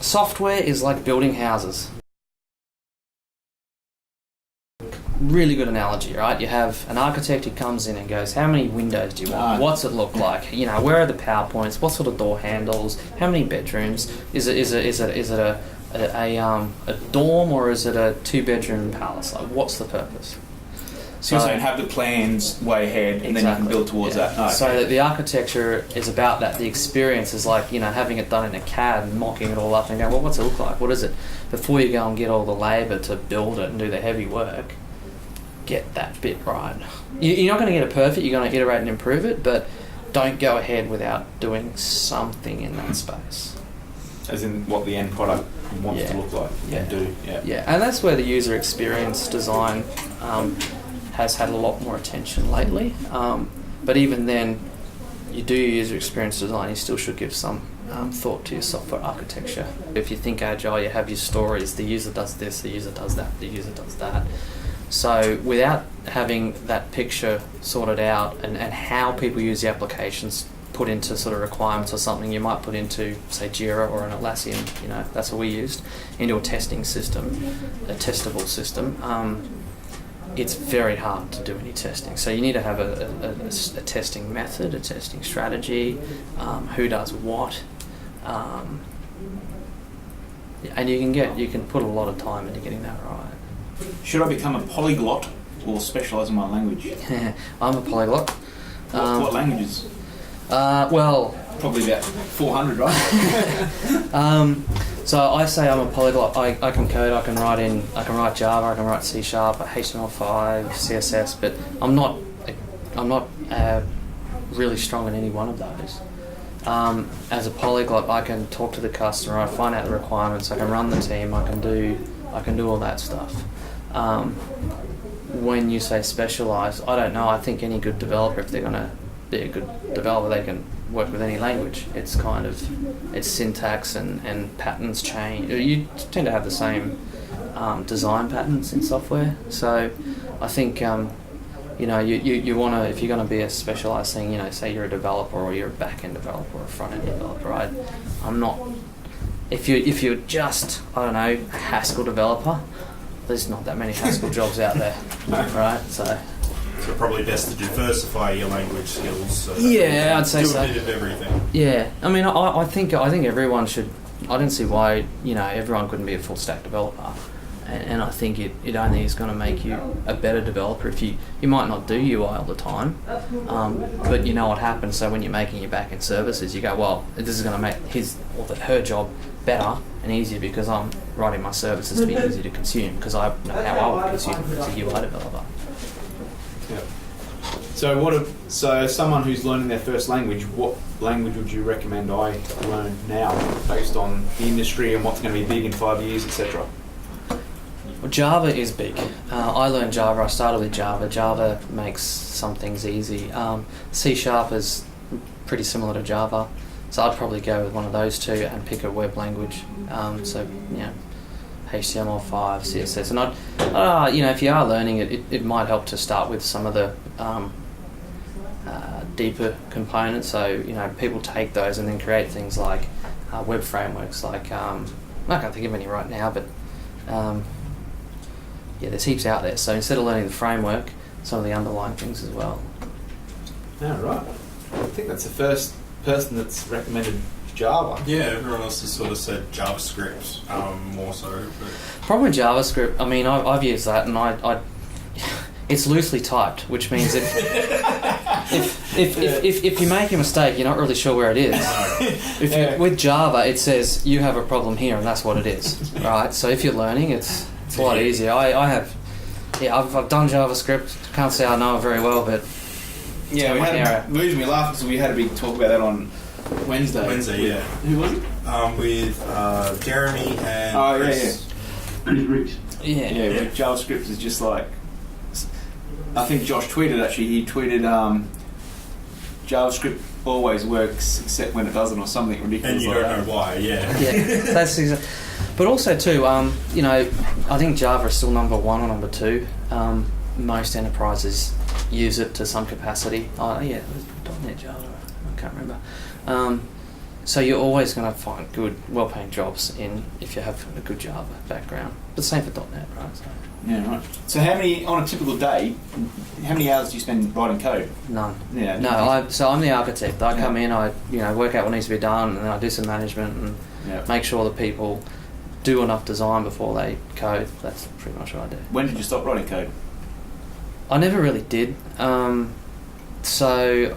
software is like building houses. Really good analogy, right? You have an architect who comes in and goes, how many windows do you want? What's it look like? You know, where are the power points? What sort of door handles? How many bedrooms? Is it a dorm, or is it a 2-bedroom palace? Like, what's the purpose? So you're saying have the plans way ahead, and then you can build towards that. Oh, okay. So that the architecture is about that. The experience is like, you know, having it done in a CAD and mocking it all up and going, well, what's it look like? What is it? Before you go and get all the labour to build it and do the heavy work, get that bit right. You're not going to get it perfect. You're going to iterate and improve it, but don't go ahead without doing something in that space. As in what the end product wants to look like and do. Yeah, and that's where the user experience design has had a lot more attention lately. But even then, you do user experience design, you still should give some thought to your software architecture. If you think Agile, you have your stories. The user does this, the user does that, the user does that. So without having that picture sorted out and how people use the applications put into sort of requirements or something, you might put into, say, Jira or an Atlassian, you know, that's what we used, into a testing system, a testable system. It's very hard to do any testing. So you need to have a testing method, a testing strategy, who does what, and you can put a lot of time into getting that right. Should I become a polyglot or specialise in one language? I'm a polyglot. What languages? Well, probably about 400, right? So I say I'm a polyglot. I can code. I can write Java. I can write C#, HTML5, CSS. But I'm not really strong in any one of those. As a polyglot, I can talk to the customer. I find out the requirements. I can run the team. I can do all that stuff. When you say specialise, I don't know. I think any good developer, if they're going to be a good developer, they can work with any language. It's kind of, it's syntax and patterns change. You tend to have the same design patterns in software. So I think you know, you want to, if you're going to be a specialised thing, you know, say you're a developer or you're a back-end developer or a front-end developer, right? I'm not. If you're just, I don't know, a Haskell developer, there's not that many Haskell jobs out there, right? So probably best to diversify your language skills. So yeah, I'd say so. Do a bit of everything. Yeah, I mean, I think everyone should. I don't see why, you know, everyone couldn't be a full stack developer, and I think it only is going to make you a better developer if you might not do UI all the time, but you know what happens. So when you're making your back end services, you go, well, this is going to make his or her job better and easier because I'm writing my services to be easy to consume because I know how I would consume as a UI developer. Yeah. So someone who's learning their first language, what language would you recommend I learn now based on the industry and what's going to be big in 5 years, etc.? Well, Java is big. I learned Java. I started with Java. Java makes some things easy. C# is pretty similar to Java. So I'd probably go with one of those two and pick a web language. So, you know, HTML5, CSS. And I'd, you know, if you are learning it, it might help to start with some of the deeper components. So, you know, people take those and then create things like web frameworks. Like, I can't think of any right now, but yeah, there's heaps out there. So instead of learning the framework, some of the underlying things as well. Yeah, right. I think that's the first person that's recommended Java. Yeah, everyone else has sort of said JavaScript more so. But Problem with JavaScript, I mean, I've used that, and I it's loosely typed, which means if you make a mistake, you're not really sure where it is. With Java, it says you have a problem here, and that's what it is, right? So if you're learning, it's a lot easier. I've done JavaScript. Can't say I know it very well, but yeah, the reason we laughed is we had a big talk about that on Wednesday. Yeah. Who was it? With Jeremy and Chris. Yeah. JavaScript is just like, I think Josh tweeted actually. He tweeted, JavaScript always works except when it doesn't, or something ridiculous. And you don't know why. Yeah. That's exactly. But also too, you know, I think Java is still number one or number two. Most enterprises use it to some capacity. Oh yeah, it was .NET Java. I can't remember. So you're always going to find good, well-paying jobs if you have a good Java background. But same for .NET, right? So, Yeah, right. So on a typical day, how many hours do you spend writing code? none. Yeah. No, I'm the architect. I come in, I work out what needs to be done, and then I do some management and make sure that people do enough design before they code. That's pretty much what I do. When did you stop writing code? I never really did. So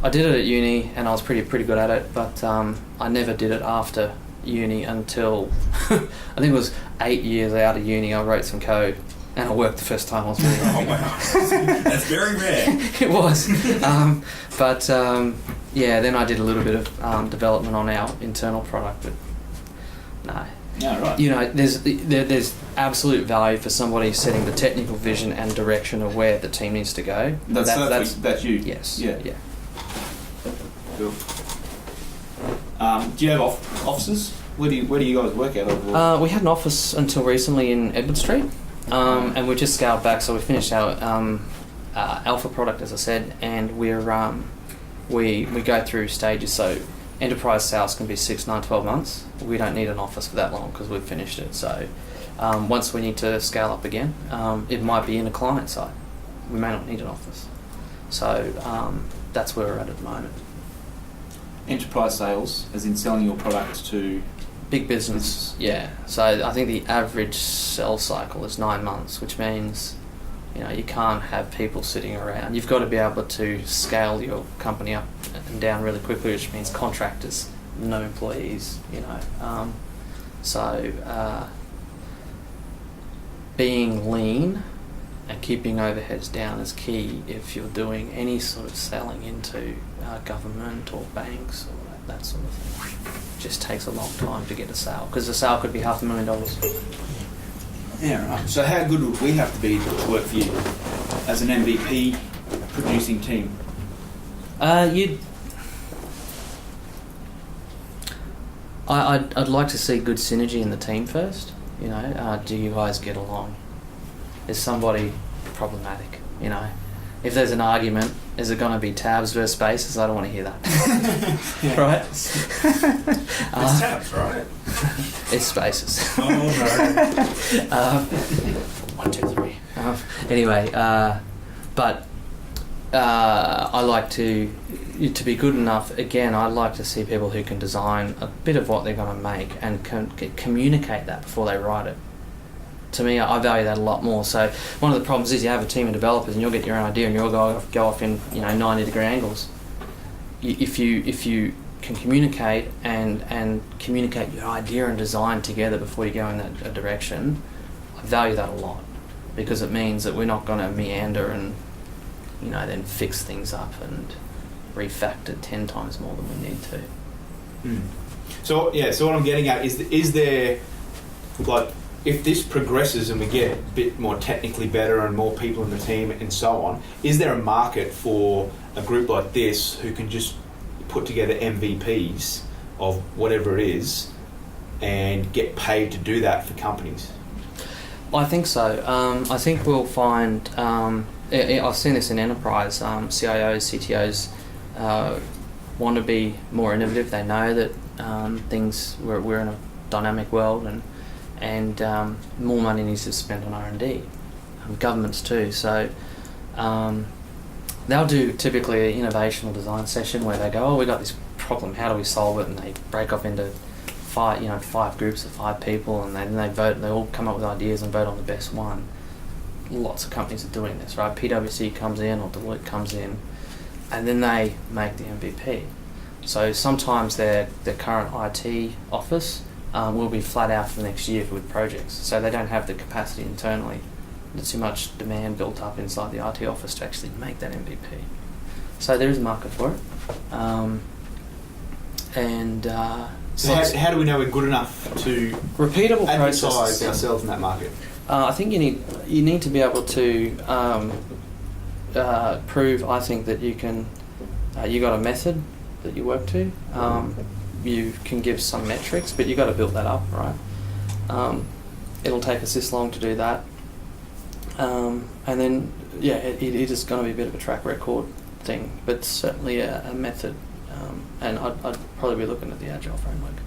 I did it at uni, and I was pretty good at it. But I never did it after uni until I think it was 8 years out of uni. I wrote some code, and I worked the first time. I was really Oh wow, that's very rare. It was, then I did a little bit of development on our internal product, but no. Yeah, right. You know, there's absolute value for somebody setting the technical vision and direction of where the team needs to go. That's you. Yes. Yeah. Cool. Do you have offices? Where do you guys work out of? We had an office until recently in Edward Street, and we just scaled back. So we finished our alpha product, as I said, and we go through stages. So enterprise sales can be 6, 9, 12 months. We don't need an office for that long because we've finished it. So once we need to scale up again, it might be in a client side. We may not need an office. So that's where we're at the moment. Enterprise sales, as in selling your product to big business. Yeah. So I think the average sell cycle is 9 months, which means you can't have people sitting around. You've got to be able to scale your company up and down really quickly, which means contractors, no employees. Being lean and keeping overheads down is key if you're doing any sort of selling into government or banks or that sort of thing. It just takes a long time to get a sale, because a sale could be $500,000. Yeah, right. So how good would we have to be to work for you as an MVP producing team? I'd like to see good synergy in the team first. Do you guys get along? Is somebody problematic? If there's an argument, is it going to be tabs versus spaces? I don't want to hear that. Right? It's tabs, right? It's spaces. Oh no. 1, 2, 3. Anyway, but I like to be good enough. Again, I like to see people who can design a bit of what they're going to make and can communicate that before they write it. To me, I value that a lot more. So one of the problems is you have a team of developers and you'll get your own idea and you'll go off in 90-degree angles. If you can communicate and communicate your idea and design together before you go in that direction, I value that a lot, because it means that we're not going to meander and then fix things up and refactor 10 times more than we need to. So what I'm getting at is there, like, if this progresses and we get a bit more technically better and more people in the team and so on, is there a market for a group like this who can just put together MVPs of whatever it is and get paid to do that for companies? I think so. I think we'll find, I've seen this in enterprise, CIOs, CTOs want to be more innovative. They know that we're in a dynamic world, and more money needs to be spent on R&D. Governments too. So they'll do typically an innovational design session where they go, we got this problem, how do we solve it? And they break off into 5 groups of 5 people, and then they vote. They all come up with ideas and vote on the best one. Lots of companies are doing this, right? PwC comes in, or Deloitte comes in, and then they make the MVP. So sometimes their current IT office will be flat out for the next year with projects, so they don't have the capacity internally. There's too much demand built up inside the IT office to actually make that MVP. So there is a market for it. So how do we know we're good enough to repeatable advertise processes ourselves in that market? I think you need to be able to prove, I think, that you can. You got a method that you work to. You can give some metrics, but you got to build that up, right? It'll take us this long to do that, and then it is going to be a bit of a track record thing, but certainly a method and I'd probably be looking at the Agile framework.